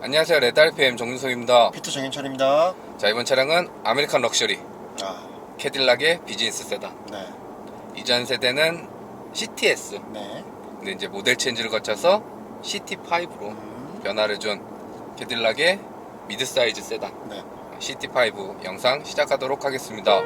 안녕하세요. 레드RPM 정윤석입니다. 피터 정인철입니다. 자, 이번 차량은 아메리칸 럭셔리 아, 캐딜락의 비즈니스 세단. 네, 이전 세대는 CTS. 네. 근데 이제 모델 체인지를 거쳐서 CT5로 변화를 준 캐딜락의 미드 사이즈 세단 네. CT5 영상 시작하도록 하겠습니다.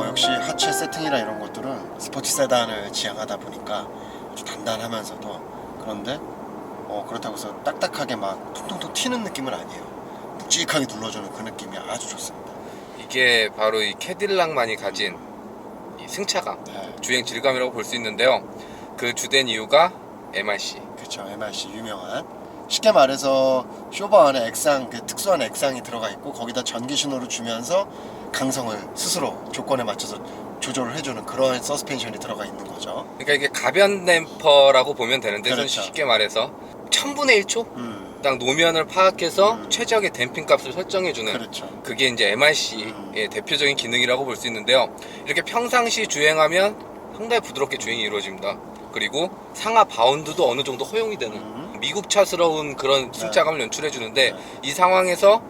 역시 하체 세팅이나 이런 것들은 스포츠 세단을 지향하다 보니까 아주 단단하면서도 그런데 그렇다고 해서 딱딱하게 막 퉁퉁퉁 튀는 느낌은 아니에요. 묵직하게 눌러주는 그 느낌이 아주 좋습니다. 이게 바로 이 캐딜락만이 가진 이 승차감, 네, 주행 질감이라고 볼 수 있는데요. 그 주된 이유가 MRC. 그렇죠. MRC 유명한. 쉽게 말해서 쇼버 안에 액상, 그 특수한 액상이 들어가 있고 거기다 전기 신호를 주면서 강성을 스스로 조건에 맞춰서 조절을 해주는 그런 서스펜션이 들어가 있는 거죠. 그러니까 이게 가변 댐퍼라고 보면 되는데 그렇죠. 쉽게 말해서 1000분의 1초? 딱 노면을 파악해서 최적의 댐핑 값을 설정해주는 그렇죠. 그게 이제 MRC의 대표적인 기능이라고 볼 수 있는데요. 이렇게 평상시 주행하면 상당히 부드럽게 주행이 이루어집니다. 그리고 상하 바운드도 어느 정도 허용이 되는 미국차스러운 그런 승차감을 연출해주는데 네. 이 상황에서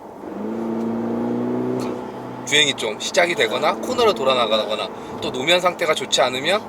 주행이 좀 시작이 되거나 코너로 돌아 나가거나 또 노면 상태가 좋지 않으면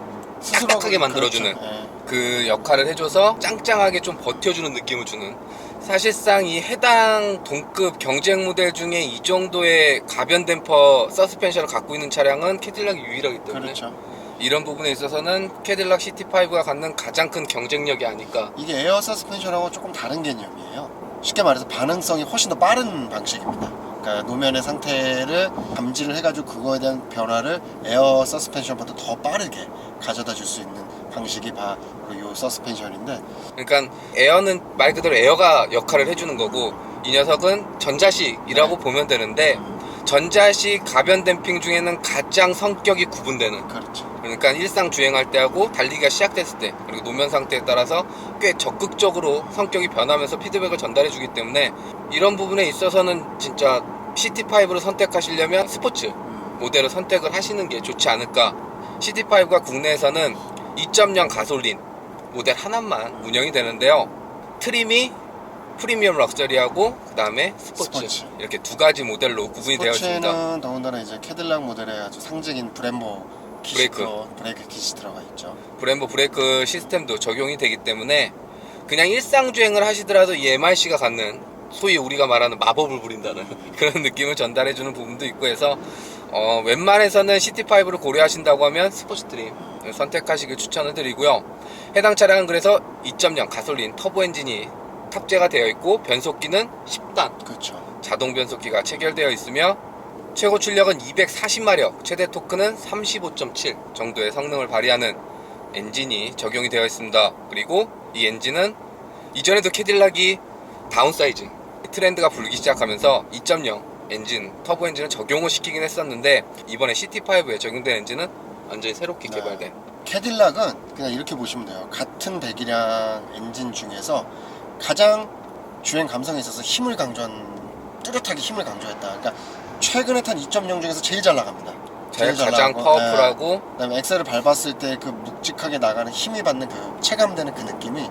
딱딱하게 만들어주는 그렇죠. 네. 그 역할을 해줘서 짱짱하게 좀 버텨주는 느낌을 주는, 사실상 이 해당 동급 경쟁 모델 중에 이 정도의 가변 댐퍼 서스펜션을 갖고 있는 차량은 캐딜락이 유일하기 때문에 그렇죠. 이런 부분에 있어서는 캐딜락 CT5가 갖는 가장 큰 경쟁력이 아닐까. 이게 에어 서스펜션하고 조금 다른 개념이에요. 쉽게 말해서 반응성이 훨씬 더 빠른 방식입니다. 그러니까 노면의 상태를 감지를 해가지고 그거에 대한 변화를 에어 서스펜션보다 더 빠르게 가져다 줄 수 있는 방식이 바로 이 서스펜션인데, 그러니까 에어는 말 그대로 에어가 역할을 해주는 거고 이 녀석은 전자식이라고 보면 되는데 전자식 가변 댐핑 중에는 가장 성격이 구분되는, 그렇죠. 그러니까 일상 주행할 때하고 달리기가 시작됐을 때 그리고 노면 상태에 따라서 꽤 적극적으로 성격이 변하면서 피드백을 전달해 주기 때문에 이런 부분에 있어서는 진짜 CT5를 선택하시려면 스포츠 모델을 선택을 하시는 게 좋지 않을까. CT5가 국내에서는 2.0 가솔린 모델 하나만 운영이 되는데요. 트림이 프리미엄 럭셔리하고 그 다음에 스포츠 이렇게 두 가지 모델로 구분이 되어 있습니다. 스포츠는 더군다나 이제 캐딜락 모델의 아주 상징인 브렘보 브레이크 킷이 들어가 있죠. 브렘보 브레이크 시스템도 적용이 되기 때문에 그냥 일상 주행을 하시더라도 이 MRC가 갖는 소위 우리가 말하는 마법을 부린다는 그런 느낌을 전달해주는 부분도 있고 해서 웬만해서는 CT5를 고려하신다고 하면 스포츠 트림 선택하시길 추천을 드리고요. 해당 차량은 그래서 2.0 가솔린 터보 엔진이 탑재가 되어 있고 변속기는 10단 그렇죠. 자동 변속기가 체결되어 있으며 최고 출력은 240마력, 최대 토크는 35.7 정도의 성능을 발휘하는 엔진이 적용이 되어 있습니다. 그리고 이 엔진은 이전에도 캐딜락이 다운사이징 트렌드가 불기 시작하면서 2.0 엔진, 터보 엔진을 적용을 시키긴 했었는데 이번에 CT5에 적용된 엔진은 완전히 새롭게 개발된. 캐딜락은 그냥 이렇게 보시면 돼요. 같은 배기량 엔진 중에서 가장 주행 감성에 있어서 뚜렷하게 힘을 강조했다. 그러니까 최근에 탄 2.0 중에서 제일 잘 나갑니다. 제일 잘 가장 나가고, 파워풀하고 네. 그다음에 엑셀을 밟았을 때 그 묵직하게 나가는 힘이 받는 그 체감되는 그 느낌이 야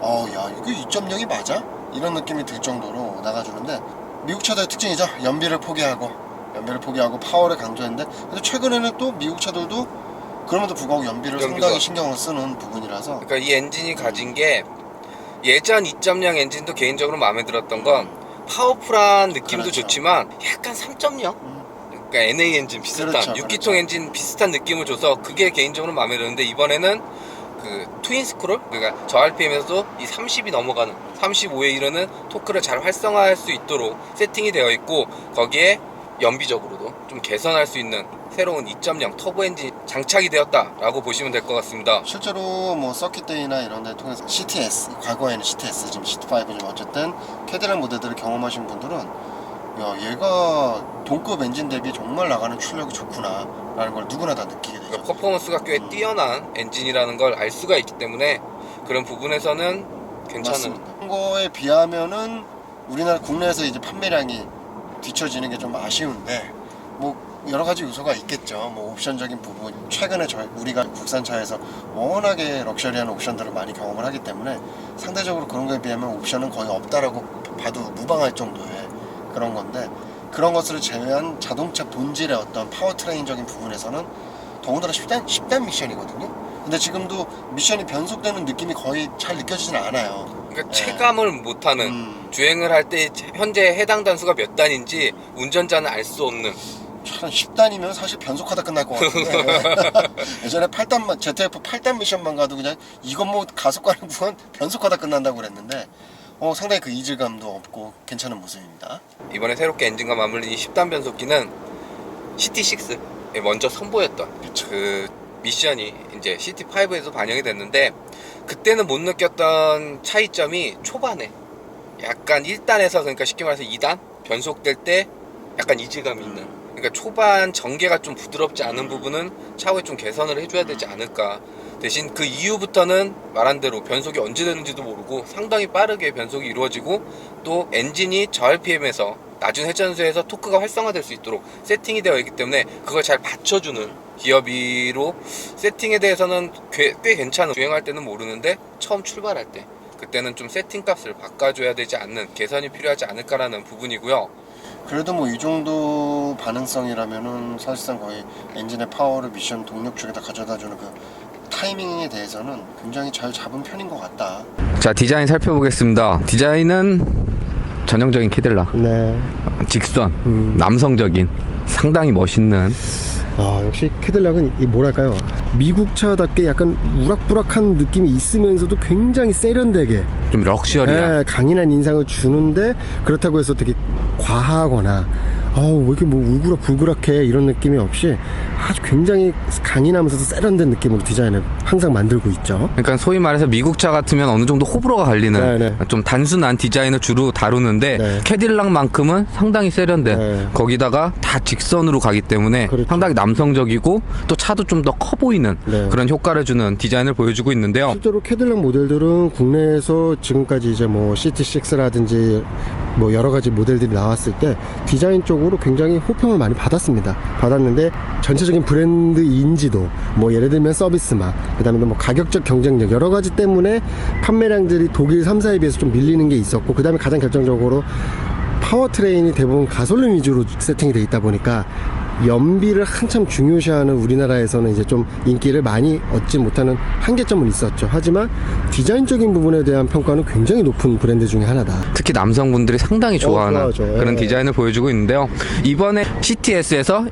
이거 2.0이 맞아? 이런 느낌이 들 정도로 나가주는데 미국 차들의 특징이죠. 연비를 포기하고 파워를 강조했는데 근데 최근에는 또 미국 차들도 그럼에도 불구하고 연비를 상당히 신경을 쓰는 부분이라서 그러니까 이 엔진이 가진 게 예전 2.0 엔진도 개인적으로 마음에 들었던 건 파워풀한 느낌도 그렇죠. 좋지만 약간 3.0 그러니까 NA 엔진 비슷한 그렇죠, 6기통 그렇죠. 엔진 비슷한 느낌을 줘서 그게 개인적으로 마음에 드는데 이번에는 그 트윈 스크롤 그러니까 저 RPM에서도 이 30이 넘어가는 35에 이르는 토크를 잘 활성화할 수 있도록 세팅이 되어 있고 거기에 연비적으로도 좀 개선할 수 있는 새로운 2.0 터보 엔진이 장착이 되었다라고 보시면 될 것 같습니다. 실제로 뭐 서킷데이나 이런 데 통해서 CTS, 과거에는 CTS, 지금 CT5좀 어쨌든 캐딜락 모델들을 경험하신 분들은 야 얘가 동급 엔진 대비 정말 나가는 출력이 좋구나 라는 걸 누구나 다 느끼게 되죠. 그러니까 퍼포먼스가 꽤 뛰어난 엔진이라는 걸 알 수가 있기 때문에 그런 부분에서는 괜찮은 맞습니다. 그런 거에 비하면은 우리나라 국내에서 이제 판매량이 뒤처지는 게 좀 아쉬운데 뭐 여러 가지 요소가 있겠죠. 뭐 옵션적인 부분 최근에 우리가 국산차에서 워낙에 럭셔리한 옵션들을 많이 경험을 하기 때문에 상대적으로 그런 거에 비하면 옵션은 거의 없다라고 봐도 무방할 정도의 그런 건데 그런 것을 제외한 자동차 본질의 어떤 파워트레인적인 부분에서는 더군다나 10단 미션이거든요. 근데 지금도 미션이 변속되는 느낌이 거의 잘 느껴지진 않아요. 그러니까 예. 체감을 못하는 주행을 할 때 현재 해당 단수가 몇 단인지 운전자는 알 수 없는 한 10단이면 사실 변속하다 끝날 것 같은데 예전에 8단만 ZF 8단 미션만 가도 그냥 이건 뭐 가속 가는 구간 변속하다 끝난다고 그랬는데 상당히 그 이질감도 없고 괜찮은 모습입니다. 이번에 새롭게 엔진과 맞물린 이 10단 변속기는 CT6에 먼저 선보였던 그 미션이 이제 CT5에서 반영이 됐는데 그때는 못 느꼈던 차이점이 초반에 약간 1단에서 그러니까 쉽게 말해서 2단 변속될 때 약간 이질감이 있는 그러니까 초반 전개가 좀 부드럽지 않은 부분은 차후에 좀 개선을 해줘야 되지 않을까. 대신 그 이후부터는 말한 대로 변속이 언제 되는지도 모르고 상당히 빠르게 변속이 이루어지고 또 엔진이 저 RPM에서 낮은 회전수에서 토크가 활성화될 수 있도록 세팅이 되어 있기 때문에 그걸 잘 받쳐주는 기어비로 세팅에 대해서는 꽤 괜찮은 주행할 때는 모르는데 처음 출발할 때 그때는 좀 세팅 값을 바꿔줘야 되지 않는 개선이 필요하지 않을까라는 부분이고요. 그래도 뭐 이 정도 반응성이라면은 사실상 거의 엔진의 파워를 미션 동력 쪽에다 가져다주는 그 타이밍에 대해서는 굉장히 잘 잡은 편인 것 같다. 자, 디자인 살펴보겠습니다. 디자인은 전형적인 캐딜락. 네. 직선, 남성적인, 상당히 멋있는. 역시 캐딜락은 뭐랄까요? 미국 차답게 약간 우락부락한 느낌이 있으면서도 굉장히 세련되게 좀 럭셔리한. 강인한 인상을 주는데 그렇다고 해서 되게 과하거나 왜 이렇게 뭐 울그락불그락해 이런 느낌이 없이 아주 굉장히 강인하면서도 세련된 느낌으로 디자인을 항상 만들고 있죠. 그러니까 소위 말해서 미국 차 같으면 어느 정도 호불호가 갈리는 네네. 좀 단순한 디자인을 주로 다루는데 네. 캐딜락만큼은 상당히 세련된 네. 거기다가 다 직선으로 가기 때문에 그렇죠. 상당히 남성적이고 또 차도 좀 더 커 보이는 네. 그런 효과를 주는 디자인을 보여주고 있는데요. 실제로 캐딜락 모델들은 국내에서 지금까지 이제 뭐 CT6라든지 뭐 여러 가지 모델들이 나왔을 때 디자인 쪽으로 굉장히 호평을 많이 받았는데 전체적인 브랜드 인지도 뭐 예를 들면 서비스망 그다음에 뭐 가격적 경쟁력 여러 가지 때문에 판매량들이 독일 3사에 비해서 좀 밀리는 게 있었고 그다음에 가장 결정적으로 파워트레인이 대부분 가솔린 위주로 세팅이 돼 있다 보니까 연비를 한참 중요시하는 우리나라에서는 이제 좀 인기를 많이 얻지 못하는 한계점은 있었죠. 하지만 디자인적인 부분에 대한 평가는 굉장히 높은 브랜드 중에 하나다. 특히 남성분들이 상당히 좋아하는 좋아하죠. 그런 예. 디자인을 보여주고 있는데요. 이번에 CTS에서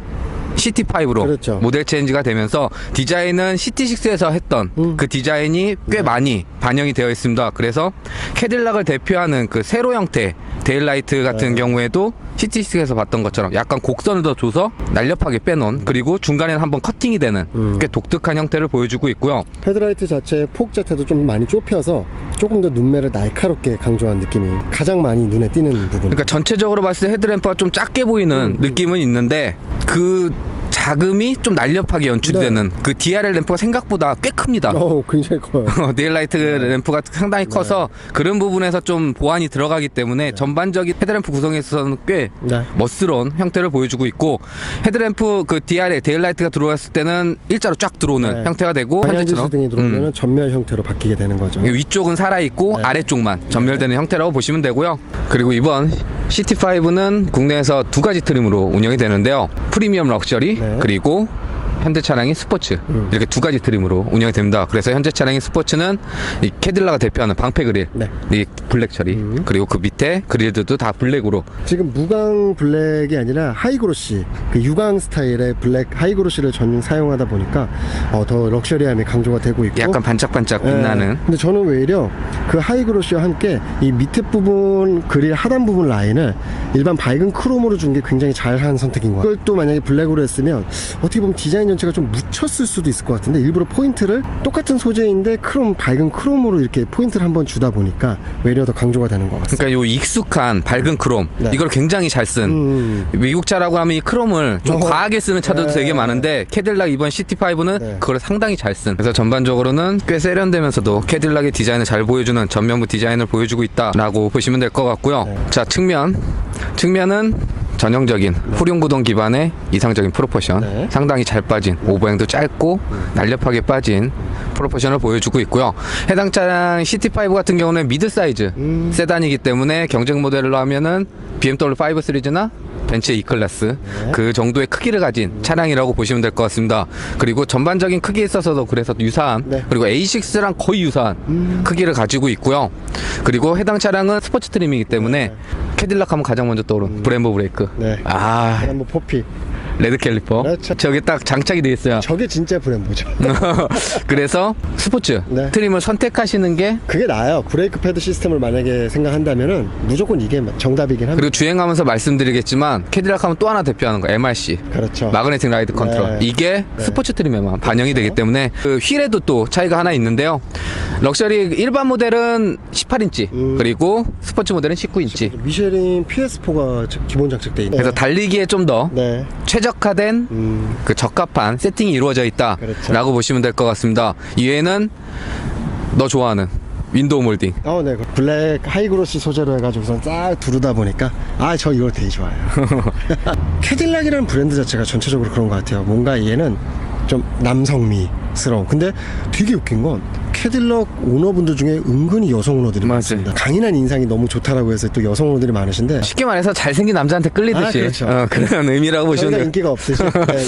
CT5로 그렇죠. 모델 체인지가 되면서 디자인은 CT6에서 했던 그 디자인이 꽤 많이 반영이 되어 있습니다. 그래서 캐딜락을 대표하는 그 세로 형태 데일라이트 같은 경우에도 CT6에서 봤던 것처럼 약간 곡선을 더 줘서 날렵하게 빼놓은 그리고 중간에는 한번 커팅이 되는 꽤 독특한 형태를 보여주고 있고요. 헤드라이트 자체의 폭 자체도 좀 많이 좁혀서 조금 더 눈매를 날카롭게 강조한 느낌이 가장 많이 눈에 띄는 부분. 그러니까 전체적으로 봤을 때 헤드램프가 좀 작게 보이는 느낌은 있는데 그 자금이 좀 날렵하게 연출되는 그 DRL 램프가 생각보다 꽤 큽니다. 굉장히 커요. 데일라이트 램프가 상당히 커서 그런 부분에서 좀 보완이 들어가기 때문에 전반적인 헤드램프 구성에 있어서는 꽤 멋스러운 형태를 보여주고 있고, 헤드램프 그 DRL 데일라이트가 들어왔을 때는 일자로 쫙 들어오는 형태가 되고, 방향지시 등이 들어오면 전멸 형태로 바뀌게 되는 거죠. 위쪽은 살아있고 아래쪽만 전멸되는 형태라고 보시면 되고요. 그리고 이번 CT5는 국내에서 두 가지 트림으로 운영이 되는데요. 프리미엄 럭셔리 그리고 현대 차량인 스포츠, 이렇게 두 가지 트림으로 운영이 됩니다. 그래서 현재 차량인 스포츠는 이 캐딜라가 대표하는 방패 그릴, 이 블랙 처리, 그리고 그 밑에 그릴들도 다 블랙으로. 지금 무광 블랙이 아니라 하이그로시, 그 유광 스타일의 블랙 하이그로시를 전용 사용하다 보니까 더 럭셔리함이 강조가 되고 있고, 약간 반짝반짝 빛나는. 근데 저는 오히려 그 하이그로시와 함께 이 밑에 부분 그릴 하단 부분 라인을 일반 밝은 크롬으로 준 게 굉장히 잘한 선택인 것 같아요. 그걸 또 만약에 블랙으로 했으면 어떻게 보면 디자인 전체가 좀 묻혔을 수도 있을 것 같은데, 일부러 포인트를 똑같은 소재인데 밝은 크롬으로 이렇게 포인트를 한번 주다 보니까 외려 더 강조가 되는 것 같습니다. 그러니까 요 익숙한 밝은 크롬, 이걸 굉장히 잘 쓴, 미국 차라고 하면 이 크롬을 좀 과하게 쓰는 차들도 되게 많은데 캐딜락 이번 CT5는 그걸 상당히 잘 쓴. 그래서 전반적으로는 꽤 세련되면서도 캐딜락의 디자인을 잘 보여주는 전면부 디자인을 보여주고 있다라고 보시면 될 것 같고요. 자, 측면은 전형적인 후륜구동 기반의 이상적인 프로포션, 상당히 잘 빠진, 오버행도 짧고 날렵하게 빠진 프로포션을 보여주고 있고요. 해당 차량 CT5 같은 경우는 미드 사이즈 세단이기 때문에 경쟁 모델로 하면은 BMW 5 시리즈나 벤츠 E클래스 그 정도의 크기를 가진 차량이라고 보시면 될 것 같습니다. 그리고 전반적인 크기에 있어서도 그래서 유사한, 그리고 A6랑 거의 유사한 크기를 가지고 있고요. 그리고 해당 차량은 스포츠 트림이기 때문에 캐딜락 하면 가장 먼저 떠오르는 브렘보 브레이크, 뭐 포피, 레드 캘리퍼, 그렇죠. 저게 딱 장착이 되어 있어요. 저게 진짜 브렘보죠. 그래서 스포츠 트림을 선택하시는 게 그게 나아요. 브레이크 패드 시스템을 만약에 생각한다면은 무조건 이게 정답이긴 합니다. 그리고 주행하면서 말씀드리겠지만 캐딜락 하면 또 하나 대표하는 거 MRC, 그렇죠. 마그네틱 라이드 컨트롤, 이게 스포츠 트림에만 반영이 되기 때문에 그 휠에도 또 차이가 하나 있는데요. 럭셔리 일반 모델은 18인치, 그리고 스포츠 모델은 19인치. 미쉐린 PS4가 기본 장착돼 있네요. 그래서 달리기에 좀 더 최적화된 그 적합한 세팅이 이루어져 있다라고 보시면 될 것 같습니다. 이외에는 너 좋아하는 윈도우 몰딩, 네. 블랙 하이그로시 소재로 해가지고선 싹 두르다 보니까 저 이걸 되게 좋아해요. 캐딜락이라는 브랜드 자체가 전체적으로 그런 것 같아요. 뭔가 얘는 좀 남성미스러운. 근데 되게 웃긴 건 캐딜락 오너분들 중에 은근히 여성 오너들이 많습니다. 강인한 인상이 너무 좋다라고 해서 또 여성 오너들이 많으신데, 쉽게 말해서 잘생긴 남자한테 끌리듯이 그렇죠. 그런 의미라고 보시면 돼요. 인기가 없으시.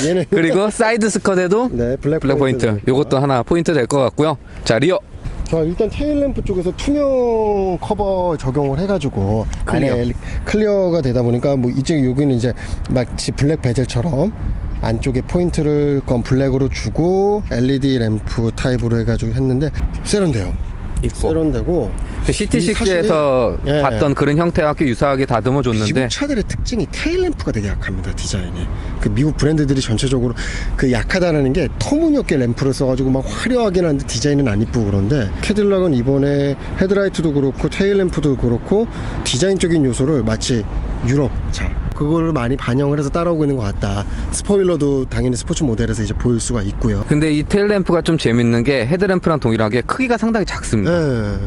얘는 그리고 사이드 스컷에도 블랙 포인트, 요것도 하나 포인트 될 것 같고요. 자, 리어. 자, 일단 테일램프 쪽에서 투명 커버 적용을 해가지고 안에 클리어가 되다 보니까 뭐 이쪽 여기는 이제 마치 블랙 베젤처럼 안쪽에 포인트를 블랙으로 주고 LED 램프 타입으로 해가지고 했는데 세련돼요. 세련되고 CT6에서 봤던 그런 형태와 꽤 유사하게 다듬어 줬는데, 미국 차들의 특징이 테일램프가 되게 약합니다. 디자인이. 그 미국 브랜드들이 전체적으로 그 약하다는 게 터무니없게 램프를 써가지고 막 화려하긴 한데 디자인은 안 이쁘고, 그런데 캐딜락은 이번에 헤드라이트도 그렇고 테일램프도 그렇고 디자인적인 요소를 마치 유럽 차 그거를 많이 반영을 해서 따라오고 있는 것 같다. 스포일러도 당연히 스포츠 모델에서 이제 보일 수가 있고요. 근데 이 테일램프가 좀 재밌는 게 헤드램프랑 동일하게 크기가 상당히 작습니다.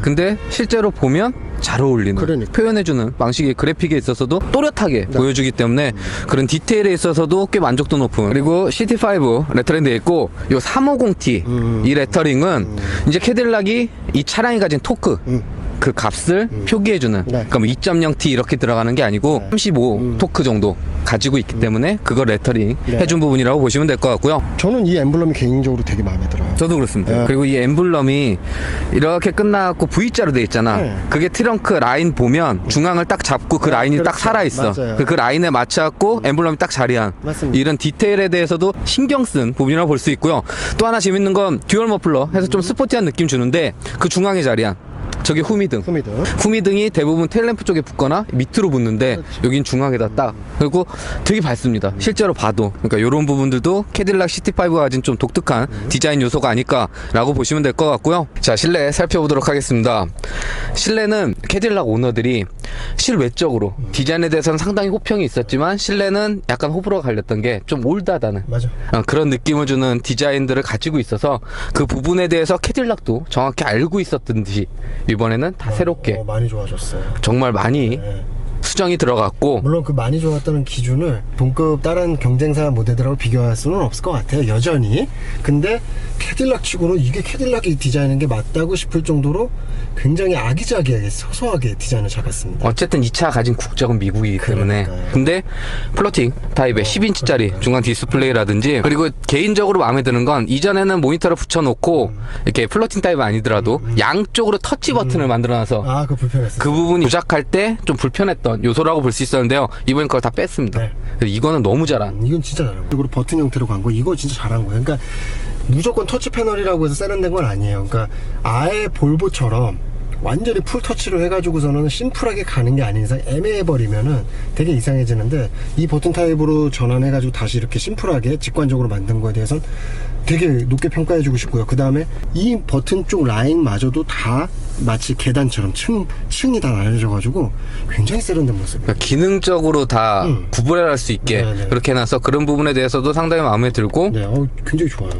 근데 실제로 보면 잘 어울리는, 표현해주는 방식의 그래픽에 있어서도 또렷하게 보여주기 때문에 그런 디테일에 있어서도 꽤 만족도 높은. 그리고 CT5 레터링 되어 있고, 요 350T 이 레터링은 이제 캐딜락이 이 차량이 가진 토크 그 값을 표기해주는, 그러니까 뭐 2.0T 이렇게 들어가는 게 아니고 35 토크 정도 가지고 있기 때문에 그걸 레터링 해준 부분이라고 보시면 될 것 같고요. 저는 이 엠블럼이 개인적으로 되게 마음에 들어요. 저도 그렇습니다. 그리고 이 엠블럼이 이렇게 끝나고 V자로 되어 있잖아. 그게 트렁크 라인 보면 중앙을 딱 잡고 그 라인이 딱 살아있어. 그 라인에 맞춰갖고 엠블럼이 딱 자리한, 이런 디테일에 대해서도 신경 쓴 부분이라고 볼 수 있고요. 또 하나 재밌는 건 듀얼 머플러 해서 좀 스포티한 느낌 주는데, 그 중앙에 자리한 저기 후미등이 대부분 테일램프 쪽에 붙거나 밑으로 붙는데, 여긴 중앙에다 딱, 그리고 되게 밝습니다. 실제로 봐도. 그러니까 이런 부분들도 캐딜락 CT5가 가진 좀 독특한 디자인 요소가 아닐까라고 보시면 될 것 같고요. 자, 실내 살펴보도록 하겠습니다. 실내는 캐딜락 오너들이 실외적으로 디자인에 대해서는 상당히 호평이 있었지만 실내는 약간 호불호가 갈렸던 게 좀 올드하다는 맞아. 그런 느낌을 주는 디자인들을 가지고 있어서 그 부분에 대해서 캐딜락도 정확히 알고 있었던 듯이 이번에는 다 새롭게 많이 좋아졌어요. 정말 많이 네. 수정이 들어갔고, 물론 그 많이 좋았다는 기준을 동급 다른 경쟁사 모델들하고 비교할 수는 없을 것 같아요, 여전히. 근데 캐딜락 치고는 이게 캐딜락이 디자인한 게 맞다고 싶을 정도로 굉장히 아기자기하게 소소하게 디자인을 잡았습니다. 어쨌든 2차 가진 국적은 미국이기 때문에. 그러니까요. 근데 플로팅 타입의 10인치짜리 중앙 디스플레이라든지, 그리고 개인적으로 마음에 드는 건 이전에는 모니터를 붙여놓고 이렇게 플로팅 타입은 아니더라도 양쪽으로 터치 버튼을 만들어놔서 아, 그거 불편했어요. 그 부분이 조작할 때 좀 불편했던 요소라고 볼 수 있었는데요. 이번엔 그걸 다 뺐습니다. 네. 그래서 이거는 너무 잘한. 이건 진짜 잘한 거예요. 그리고 버튼 형태로 간 거, 이거 진짜 잘한 거예요. 그러니까 무조건 터치 패널이라고 해서 세련된 건 아니에요. 그러니까 아예 볼보처럼 완전히 풀 터치로 해가지고서는 심플하게 가는 게 아닌 이상 애매해버리면은 되게 이상해지는데, 이 버튼 타입으로 전환해가지고 다시 이렇게 심플하게 직관적으로 만든 거에 대해서는 되게 높게 평가해주고 싶고요. 그 다음에 이 버튼 쪽 라인마저도 다 마치 계단처럼 층이 다 나눠져가지고 굉장히 세련된 모습이에요. 그러니까 기능적으로 다 구분할 수 있게 네네. 그렇게 해놔서 그런 부분에 대해서도 상당히 마음에 들고, 네, 굉장히 좋아요.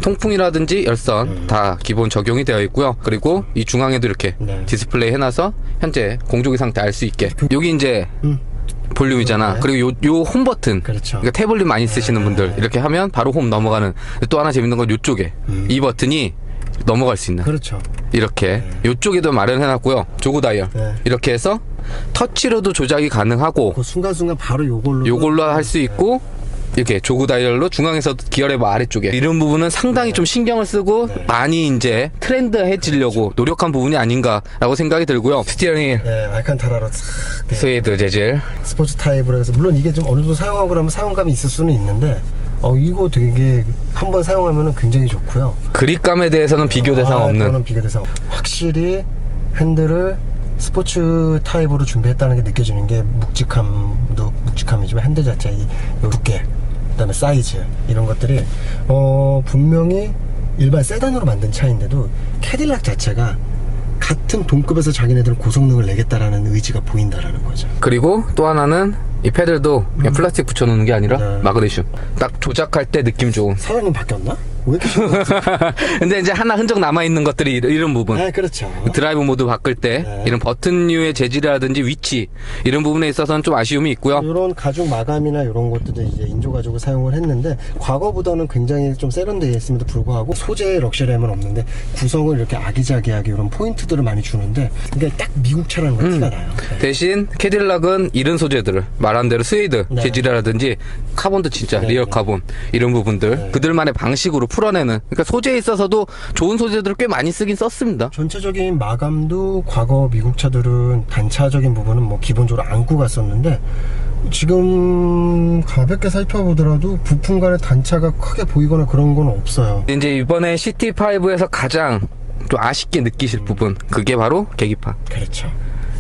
통풍이라든지 열선 다 기본 적용이 되어 있고요. 그리고 이 중앙에도 이렇게 네. 디스플레이 해놔서 현재 공조기 상태 알 수 있게. 여기 이제 볼륨이잖아. 네. 그리고 요 홈 버튼. 그렇죠. 그러니까 태블릿 많이 쓰시는 분들 이렇게 하면 바로 홈 넘어가는. 또 하나 재밌는 건 요쪽에 이 버튼이 넘어갈 수 있는. 그렇죠. 이렇게 요쪽에도 마련해놨고요. 조그 다이얼. 네. 이렇게 해서 터치로도 조작이 가능하고, 그 순간순간 바로 요걸로 할 수 있고, 이렇게 조그 다이얼로 중앙에서 기어레버 아래쪽에 이런 부분은 상당히 좀 신경을 쓰고 많이 이제 트렌드해지려고 노력한 부분이 아닌가라고 생각이 들고요. 스티어링 네, 알칸타라로 싹 스웨이드 재질. 스포츠 타입으로 해서, 물론 이게 좀 어느 정도 사용하고 나면 사용감이 있을 수는 있는데, 이거 되게 한번 사용하면은 굉장히 좋고요. 그립감에 대해서는 비교 대상 없는. 그거는 비교 대상. 확실히 핸들을 스포츠 타입으로 준비했다는 게 느껴지는 게, 묵직함도 묵직함이지만 핸들 자체 이 두께, 그다음에 사이즈, 이런 것들이 분명히 일반 세단으로 만든 차인데도 캐딜락 자체가 같은 동급에서 자기네들은 고성능을 내겠다라는 의지가 보인다라는 거죠. 그리고 또 하나는 이 패들도 그냥 플라스틱 붙여놓는 게 아니라 네. 마그네슘. 딱 조작할 때 느낌 좋은. 사장님 바뀌었나? 왜 이렇게 신기하지? 근데 이제 하나 흔적 남아있는 것들이 이런 부분. 아, 그렇죠. 드라이브 모드 바꿀 때 네. 이런 버튼류의 재질이라든지 위치, 이런 부분에 있어서는 좀 아쉬움이 있고요. 이런 가죽 마감이나 이런 것들도 이제 인조 가죽을 사용을 했는데, 과거보다는 굉장히 좀 세련되어 있음에도 불구하고 소재의 럭셔리함은 없는데 구성을 이렇게 아기자기하게 이런 포인트들을 많이 주는데, 이게 딱 미국 차라는 거 티가 나요. 네. 대신 캐딜락은 이런 소재들을 말한 대로 스웨이드 네. 재질이라든지 카본도 진짜 네, 리얼 네. 카본 이런 부분들 네. 그들만의 방식으로 풀어내는, 그러니까 소재에 있어서도 좋은 소재들을 꽤 많이 쓰긴 썼습니다. 전체적인 마감도 과거 미국 차들은 단차적인 부분은 뭐 기본적으로 안고 갔었는데, 지금 가볍게 살펴보더라도 부품 간의 단차가 크게 보이거나 그런 건 없어요. 이제 이번에 CT5에서 가장 좀 아쉽게 느끼실 부분, 그게 바로 계기판. 그렇죠.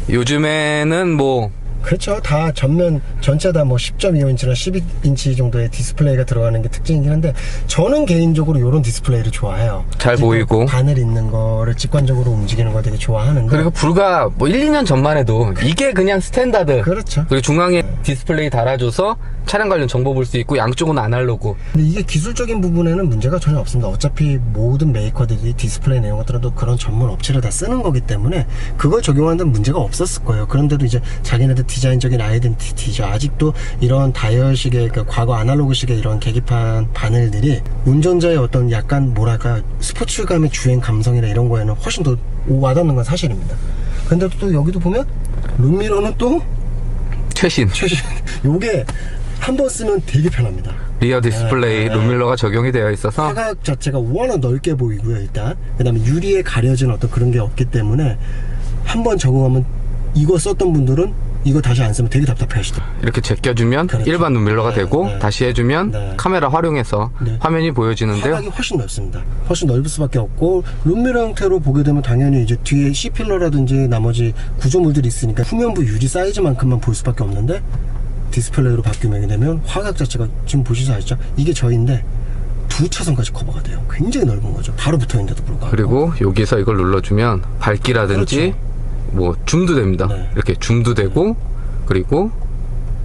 요즘에는 뭐 그렇죠. 다 전면 전체 다 뭐 10.25인치나 12인치 정도의 디스플레이가 들어가는 게 특징이긴 한데, 저는 개인적으로 이런 디스플레이를 좋아해요. 잘 보이고. 바늘 있는 거를 직관적으로 움직이는 걸 되게 좋아하는데. 그리고 불과 뭐 1, 2년 전만 해도 이게 그냥 스탠다드. 그렇죠. 그리고 중앙에 디스플레이 달아줘서 차량 관련 정보 볼 수 있고, 양쪽은 아날로그. 근데 이게 기술적인 부분에는 문제가 전혀 없습니다. 어차피 모든 메이커들이 디스플레이 내용 같더라도 그런 전문 업체를 다 쓰는 거기 때문에 그걸 적용하는 데는 문제가 없었을 거예요. 그런데도 이제 자기네들 디자인적인 아이덴티티죠. 아직도 이런 다이얼식의, 그러니까 과거 아날로그식의 이런 계기판 바늘들이 운전자의 어떤 약간 뭐랄까 스포츠감의 주행 감성이나 이런 거에는 훨씬 더 와닿는 건 사실입니다. 근데 또 여기도 보면 룸미러는 또 최신 요게 한 번 쓰면 되게 편합니다. 리어 디스플레이 네. 룸밀러가 적용이 되어 있어서 화각 자체가 워낙 넓게 보이고요. 일단 그 다음에 유리에 가려진 어떤 그런 게 없기 때문에 한 번 적응하면, 이거 썼던 분들은 이거 다시 안 쓰면 되게 답답해 하시더라고요. 이렇게 제껴주면 그렇죠. 일반 룸밀러가 네, 되고, 네. 다시 해주면 네. 카메라 활용해서 네. 화면이 보여지는데요. 화각이 훨씬 넓습니다. 훨씬 넓을 수밖에 없고, 룸미러 형태로 보게 되면 당연히 이제 뒤에 C필러라든지 나머지 구조물들이 있으니까 후면부 유리 사이즈만큼만 볼 수밖에 없는데, 디스플레이로 바뀌게 되면 화각 자체가 지금 보시죠, 아시죠? 이게 저인데 2차선까지 커버가 돼요. 굉장히 넓은 거죠. 바로 붙어있는데도 불구하고. 그리고 여기서 이걸 눌러주면 밝기라든지 그렇죠. 뭐 줌도 됩니다. 네. 이렇게 줌도 되고 그리고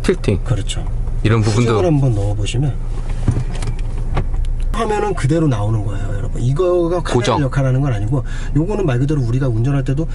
틸팅 그렇죠. 이런 부분도 수정을 한번 넣어보시면 화면은 그대로 나오는 거예요, 여러분. 이거가 카메라 고정. 역할하는 건 아니고, 요거는 말 그대로 우리가 운전할 때도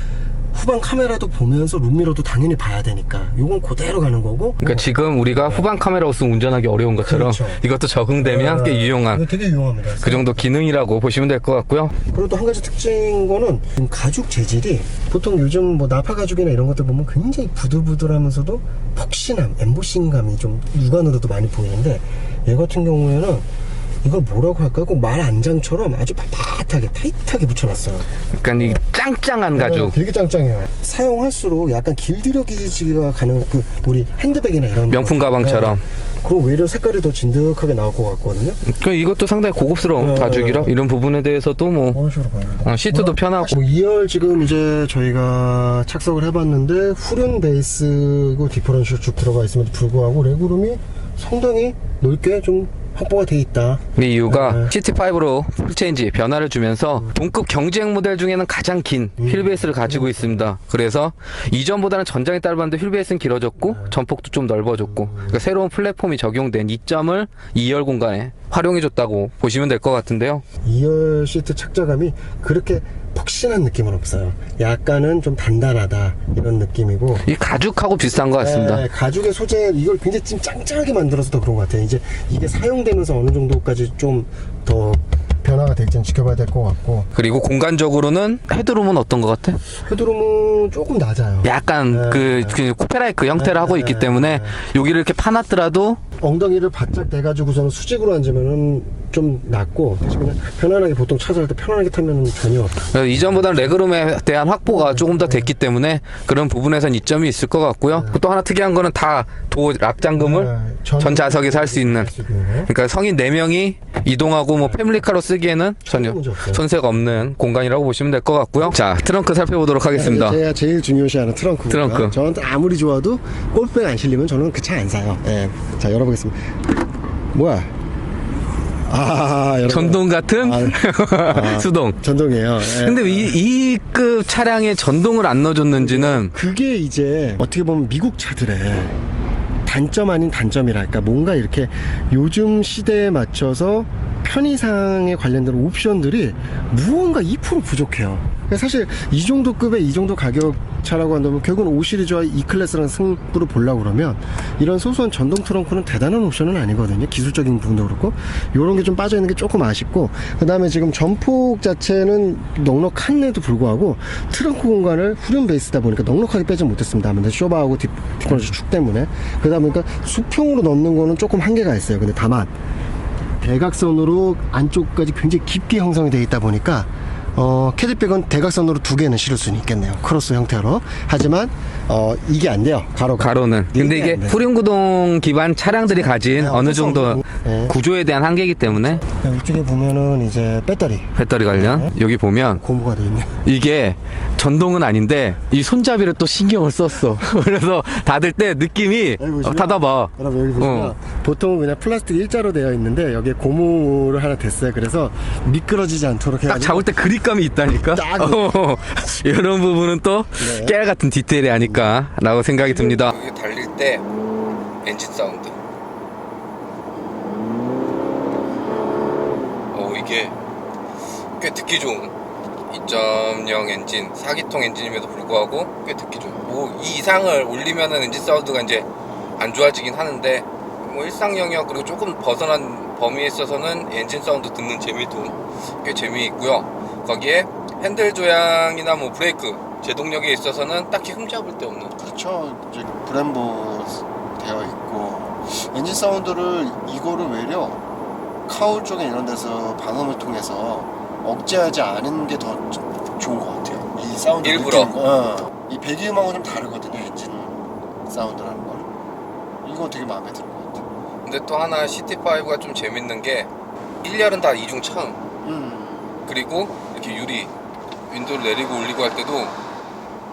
후방 카메라도 보면서 룸미러도 당연히 봐야 되니까 요건 그대로 가는 거고. 그러니까 지금 우리가 후방 카메라 없으면 운전하기 어려운 것처럼 그렇죠. 이것도 적응되면 꽤 유용한 이거 되게 유용합니다. 그 정도 기능이라고 보시면 될 것 같고요. 그리고 또 한 가지 특징인 거는 지금 가죽 재질이 보통 요즘 뭐 나파 가죽이나 이런 것들 보면 굉장히 부들부들하면서도 폭신함, 엠보싱감이 좀 육안으로도 많이 보이는데, 얘 같은 경우에는 이걸 뭐라고 할까요? 꼭 말 안장처럼 아주 빳빳하게 타이트하게 붙여놨어요. 그러니까 이 짱짱한 가죽. 되게 짱짱해요. 사용할수록 약간 길들여지기가 가는 그 우리 핸드백이나 이런 명품 가방처럼. 그리고 오히려 색깔이 더 진득하게 나올 것 같거든요. 그 이것도 상당히 고급스러운 가죽이라 이런 부분에 대해서도 뭐 어느 식으로 봐요? 시트도 편하고 2열 지금 이제 저희가 착석을 해봤는데 후륜 베이스고 디퍼런셜 쭉 들어가 있음에도 불구하고 레그룸이 상당히 넓게 좀 확보가 돼 있다. 그 이유가 네. CT5로 풀체인지 변화를 주면서 동급 경쟁 모델 중에는 가장 긴 휠베이스를 가지고 있습니다. 그래서 이전보다는 전장이 짧았는데 휠베이스는 길어졌고 전폭도 좀 넓어졌고, 그러니까 새로운 플랫폼이 적용된 이점을 2열 공간에 활용해줬다고 보시면 될 것 같은데요. 2열 시트 착자감이 그렇게 폭신한 느낌은 없어요. 약간은 좀 단단하다 이런 느낌이고, 이 가죽하고 비슷한 것 같습니다. 네, 가죽의 소재 이걸 굉장히 좀 짱짱하게 만들어서 더 그런 것 같아요. 이제 이게 사용되면서 어느 정도까지 좀 더 변화가 될지는 지켜봐야 될 것 같고. 그리고 공간적으로는 헤드룸은 어떤 것 같아? 헤드룸은 조금 낮아요. 약간 네. 그 쿠페라이크 형태를 하고 있기 때문에 여기를 이렇게 파놨더라도 엉덩이를 바짝 대가지고서는 수직으로 앉으면은 좀 낮고, 대신 그냥 편안하게 보통 차를 할 때 편안하게 타면은 전혀 이전보다는 레그룸에 대한 확보가 조금 더 됐기 때문에 그런 부분에선 이점이 있을 것 같고요. 또 하나 특이한 거는 다 도 락잠금을 전 좌석에서 할 수 있는, 그러니까 성인 4명이 이동하고 뭐 패밀리카로 쓰기에는 전혀 문제 없어요. 손색 없는 공간이라고 보시면 될 것 같고요. 자, 트렁크 살펴보도록 하겠습니다. 제가 제일 중요시하는 트렁크입니다. 트렁크. 저한테 아무리 좋아도 골프백 안 실리면 저는 그 차 안 사요. 예. 자, 열어보겠습니다. 뭐야? 여러분. 전동 같은 수동. 전동이에요. 예. 근데 왜 이급 차량에 전동을 안 넣어줬는지는 그게 이제 어떻게 보면 미국 차들의 단점 아닌 단점이랄까, 뭔가 이렇게 요즘 시대에 맞춰서 편의상에 관련된 옵션들이 무언가 2% 부족해요. 사실 이 정도 급의 이 정도 가격 차라고 한다면 결국은 5시리즈와 E클래스랑 승부를 보려고 그러면 이런 소소한 전동 트렁크는 대단한 옵션은 아니거든요. 기술적인 부분도 그렇고 이런 게 좀 빠져있는 게 조금 아쉽고, 그 다음에 지금 전폭 자체는 넉넉한데도 불구하고 트렁크 공간을 후륜 베이스다 보니까 넉넉하게 빼지 못했습니다. 아무래도 쇼바하고 디퍼런셜 축 때문에. 그러다 보니까 수평으로 넣는 거는 조금 한계가 있어요. 근데 다만 대각선으로 안쪽까지 굉장히 깊게 형성이 되어 있다 보니까 캐디백은 대각선으로 2개는 실을 수는 있겠네요. 크로스 형태로. 하지만 이게 안 돼요. 가로는. 근데 이게 안 돼요. 후륜구동 기반 차량들이 가진 어느 정도 네. 구조에 대한 한계이기 때문에 이쪽에 보면은 이제 배터리 관련 여기 보면 고무가 되어 있네요. 이게 전동은 아닌데 이 손잡이를 또 신경을 썼어. 그래서 닫을 때 느낌이 여기 보시면, 닫아봐. 여러분 여기 보시면 보통은 그냥 플라스틱 일자로 되어 있는데 여기에 고무를 하나 댔어요. 그래서 미끄러지지 않도록 딱 해가지고 잡을 때 그립감이 있다니까. 딱 이런 부분은 또 네. 깨알 같은 디테일이 아닐까 라고 생각이 듭니다. 여기 달릴 때 엔진 사운드. 이게 꽤 듣기 좋은 2.0 엔진, 4기통 엔진임에도 불구하고 꽤 듣기 좋은, 뭐 이 이상을 올리면은 엔진 사운드가 이제 안 좋아지긴 하는데, 뭐 일상 영역 그리고 조금 벗어난 범위에 있어서는 엔진 사운드 듣는 재미도 꽤 재미있고요. 거기에 핸들 조향이나 뭐 브레이크 제동력에 있어서는 딱히 흠잡을 데 없는. 그렇죠. 이제 브렘보 되어 있고, 엔진 사운드를 이거를 외려 카울 쪽에 이런 데서 방음을 통해서 억제하지 않은 게 더 좋은 것 같아요. 이 사운드 일부러. 이 배기음하고 좀 다르거든요. 엔진 사운드라는 건. 이거 되게 마음에 드는 것 같아요. 근데 또 하나 CT5가 좀 재밌는 게 1열은 다 이중 차음, 그리고 이렇게 유리 윈도우를 내리고 올리고 할 때도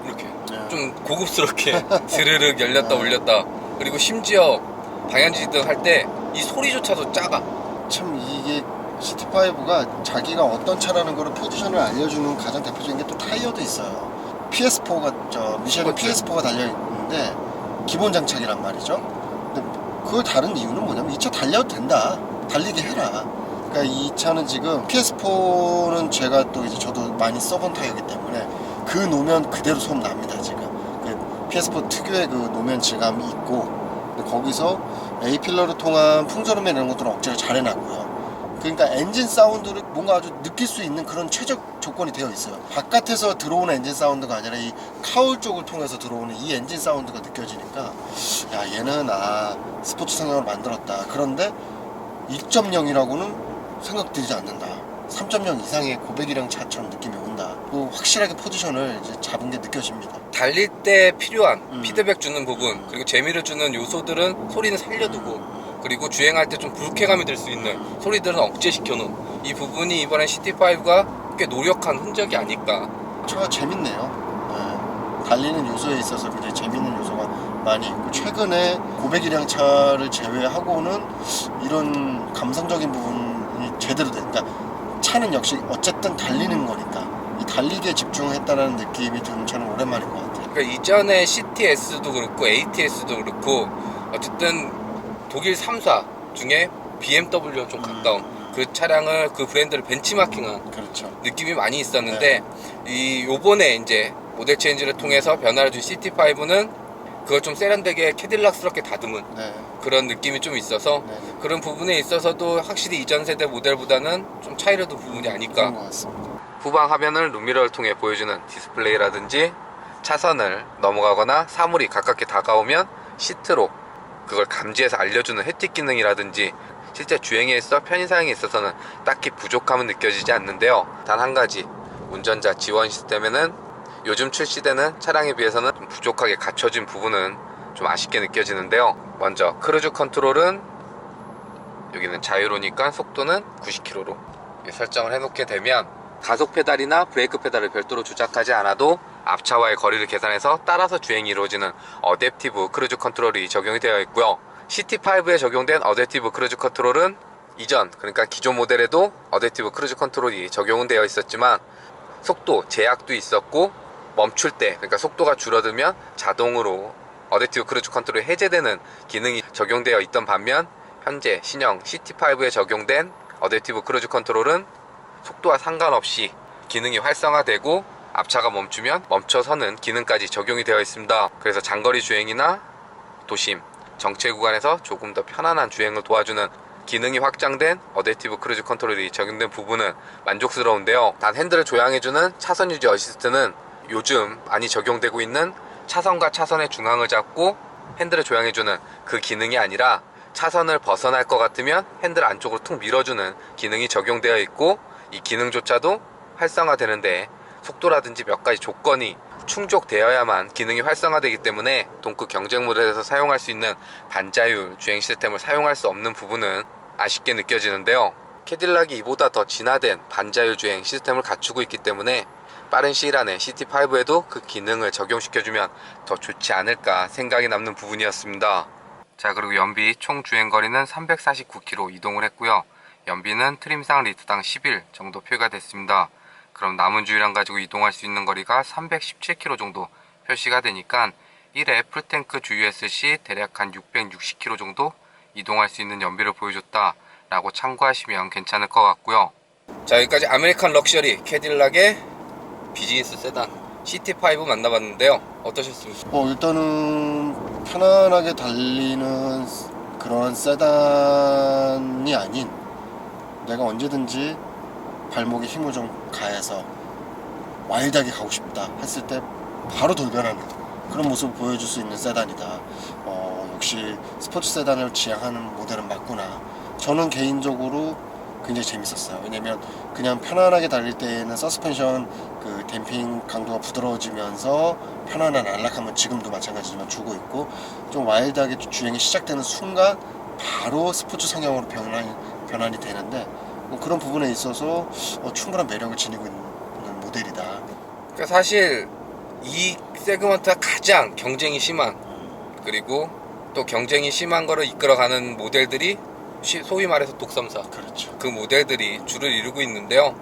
이렇게 좀 고급스럽게 스르륵 열렸다 올렸다, 그리고 심지어 방향지시등 할 때 이 소리조차도 작아. 참 이게 CT5가 자기가 어떤 차라는 거를 포지션을 알려주는 가장 대표적인 게 또 타이어도 있어요. PS4가 미쉐린 그렇죠. PS4가 달려 있는데 기본 장착이란 말이죠. 근데 그걸 다른 이유는 뭐냐면 이 차 달려도 된다. 달리게 해라. 그러니까 이 차는 지금 PS4는 제가 또 이제 저도 많이 써본 타이어이기 때문에 그 노면 그대로 소음 납니다 지금. 그 PS4 특유의 그 노면 질감이 있고, 근데 거기서 A필러를 통한 풍절음에 이런 것들은 억제를 잘 해놨고요. 그러니까 엔진 사운드를 뭔가 아주 느낄 수 있는 그런 최적 조건이 되어 있어요. 바깥에서 들어오는 엔진 사운드가 아니라 이 카울 쪽을 통해서 들어오는 이 엔진 사운드가 느껴지니까 야, 얘는 스포츠 성향을 만들었다. 그런데 2.0이라고는 생각들지 않는다. 3.0 이상의 고백이랑 차처럼 느낌이 온다. 확실하게 포지션을 이제 잡은 게 느껴집니다. 달릴 때 필요한 피드백 주는 부분, 그리고 재미를 주는 요소들은 소리는 살려두고, 그리고 주행할 때 좀 불쾌감이 들 수 있는 소리들은 억제시켜놓은 이 부분이 이번에 CT5가 꽤 노력한 흔적이 아닐까. 차가 재밌네요. 네. 달리는 요소에 있어서 굉장히 재밌는 요소가 많이 있고, 최근에 고배기량 차를 제외하고는 이런 감성적인 부분이 제대로 된, 그러니까 차는 역시 어쨌든 달리는 거니까 이 달리기에 집중했다는 느낌이 드는 차는 오랜만인 것 같아요. 그러니까 이전에 CTS도 그렇고 ATS도 그렇고 어쨌든 독일 3사 중에 BMW와 좀 가까운 그 차량을, 그 브랜드를 벤치마킹한 그렇죠. 느낌이 많이 있었는데 요번에 이제 모델 체인지를 통해서 변화를 준 CT5는 그걸 좀 세련되게 캐딜락스럽게 다듬은 네. 그런 느낌이 좀 있어서 네. 그런 부분에 있어서도 확실히 이전 세대 모델보다는 좀 차이를 둔 부분이 아닐까. 그런 것 같습니다. 후방 화면을 룸미러를 통해 보여주는 디스플레이라든지, 차선을 넘어가거나 사물이 가깝게 다가오면 시트로 그걸 감지해서 알려주는 혜택 기능이라든지, 실제 주행에 있어 편의사항에 있어서는 딱히 부족함은 느껴지지 않는데요. 단 한 가지, 운전자 지원 시스템에는 요즘 출시되는 차량에 비해서는 좀 부족하게 갖춰진 부분은 좀 아쉽게 느껴지는데요. 먼저 크루즈 컨트롤은 여기는 자유로니까 속도는 90km로 설정을 해놓게 되면 가속 페달이나 브레이크 페달을 별도로 조작하지 않아도 앞차와의 거리를 계산해서 따라서 주행이 이루어지는 어댑티브 크루즈 컨트롤이 적용이 되어 있고요. CT5에 적용된 어댑티브 크루즈 컨트롤은 이전, 그러니까 기존 모델에도 어댑티브 크루즈 컨트롤이 적용은 되어 있었지만 속도 제약도 있었고, 멈출 때, 그러니까 속도가 줄어들면 자동으로 어댑티브 크루즈 컨트롤이 해제되는 기능이 적용되어 있던 반면, 현재 신형 CT5에 적용된 어댑티브 크루즈 컨트롤은 속도와 상관없이 기능이 활성화되고 앞차가 멈추면 멈춰서는 기능까지 적용이 되어 있습니다. 그래서 장거리 주행이나 도심, 정체 구간에서 조금 더 편안한 주행을 도와주는 기능이 확장된 어댑티브 크루즈 컨트롤이 적용된 부분은 만족스러운데요. 단 핸들을 조향해주는 차선 유지 어시스트는 요즘 많이 적용되고 있는 차선과 차선의 중앙을 잡고 핸들을 조향해주는 그 기능이 아니라 차선을 벗어날 것 같으면 핸들 안쪽으로 툭 밀어주는 기능이 적용되어 있고, 이 기능조차도 활성화되는데 속도라든지 몇 가지 조건이 충족되어야만 기능이 활성화되기 때문에 동급 경쟁 모델에서 사용할 수 있는 반자율 주행 시스템을 사용할 수 없는 부분은 아쉽게 느껴지는데요. 캐딜락이 이보다 더 진화된 반자율 주행 시스템을 갖추고 있기 때문에 빠른 시일 안에 CT5에도 그 기능을 적용시켜주면 더 좋지 않을까 생각이 남는 부분이었습니다. 자, 그리고 연비 총 주행거리는 349km 이동을 했고요. 연비는 트림상 리터당 11 정도 표기가 됐습니다. 그럼 남은 주유량 가지고 이동할 수 있는 거리가 317km 정도 표시가 되니까 1회 풀탱크 주유했을 시 대략 한 660km 정도 이동할 수 있는 연비를 보여줬다 라고 참고하시면 괜찮을 것 같고요. 자, 여기까지 아메리칸 럭셔리 캐딜락의 비즈니스 세단 CT5 만나봤는데요. 어떠셨습니까? 일단은 편안하게 달리는 그런 세단이 아닌, 내가 언제든지 발목에 힘을 좀 가해서 와일드하게 가고 싶다 했을 때 바로 돌변하는 그런 모습을 보여줄 수 있는 세단이다. 역시 스포츠 세단을 지향하는 모델은 맞구나. 저는 개인적으로 굉장히 재밌었어요. 왜냐면 그냥 편안하게 달릴 때에는 서스펜션 그 댐핑 강도가 부드러워지면서 편안한 안락함은 지금도 마찬가지지만 주고 있고, 좀 와일드하게 주행이 시작되는 순간 바로 스포츠 성향으로 변환이 되는데, 그런 부분에 있어서 충분한 매력을 지니고 있는 모델이다. 그러니까 사실 이 세그먼트가 가장 경쟁이 심한, 그리고 또 경쟁이 심한 거를 이끌어가는 모델들이 소위 말해서 독삼사, 그렇죠. 그 모델들이 주를 이루고 있는데요.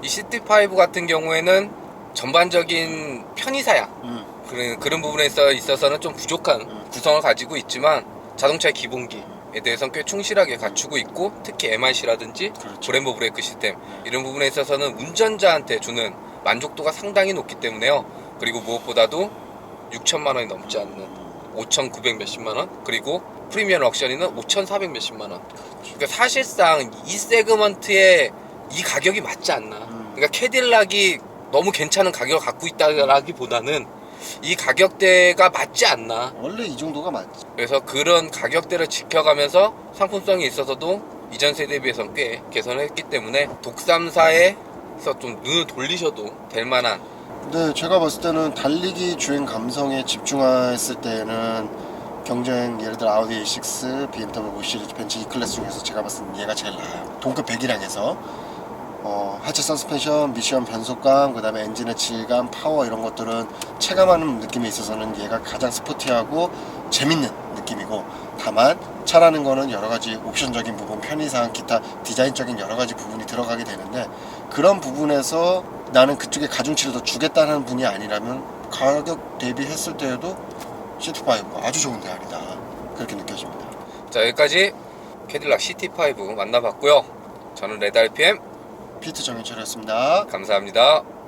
이 CT5 같은 경우에는 전반적인 편의사양 그런 부분에 있어서는 좀 부족한 구성을 가지고 있지만 자동차의 기본기에 대해서는 꽤 충실하게 갖추고 있고 특히 MRC라든지 그렇죠. 브레인보 브레이크 시스템 이런 부분에 있어서는 운전자한테 주는 만족도가 상당히 높기 때문에요. 그리고 무엇보다도 6천만 원이 넘지 않는 5,900 몇십만 원 그리고 프리미엄 럭셔리는 5,400 몇십만 원. 그러니까 사실상 이 세그먼트에 이 가격이 맞지 않나. 그러니까 캐딜락이 너무 괜찮은 가격을 갖고 있다라기보다는 이 가격대가 맞지 않나. 원래 이 정도가 맞지. 그래서 그런 가격대를 지켜가면서 상품성이 있어서도 이전 세대에 비해서는 꽤 개선을 했기 때문에 독삼사에서 좀 눈을 돌리셔도 될 만한. 근데 제가 봤을 때는 달리기 주행 감성에 집중했을 때는 경쟁 예를 들어 아우디 A6, BMW 5 시리즈, 벤츠 E클래스 중에서 제가 봤을 때는 얘가 제일 나아요. 동급 100이랑 해서 하체 서스펜션, 미션 변속감, 그 다음에 엔진의 질감, 파워 이런 것들은 체감하는 느낌에 있어서는 얘가 가장 스포티하고 재밌는 느낌이고 다만 차라는 거는 여러 가지 옵션적인 부분, 편의상, 기타 디자인적인 여러 가지 부분이 들어가게 되는데 그런 부분에서 나는 그쪽에 가중치를 더 주겠다는 분이 아니라면 가격 대비했을 때에도 CT5가 아주 좋은 대안이다 그렇게 느껴집니다. 자, 여기까지 캐딜락 CT5 만나봤고요. 저는 레드 RPM 피트 정현철이었습니다. 감사합니다.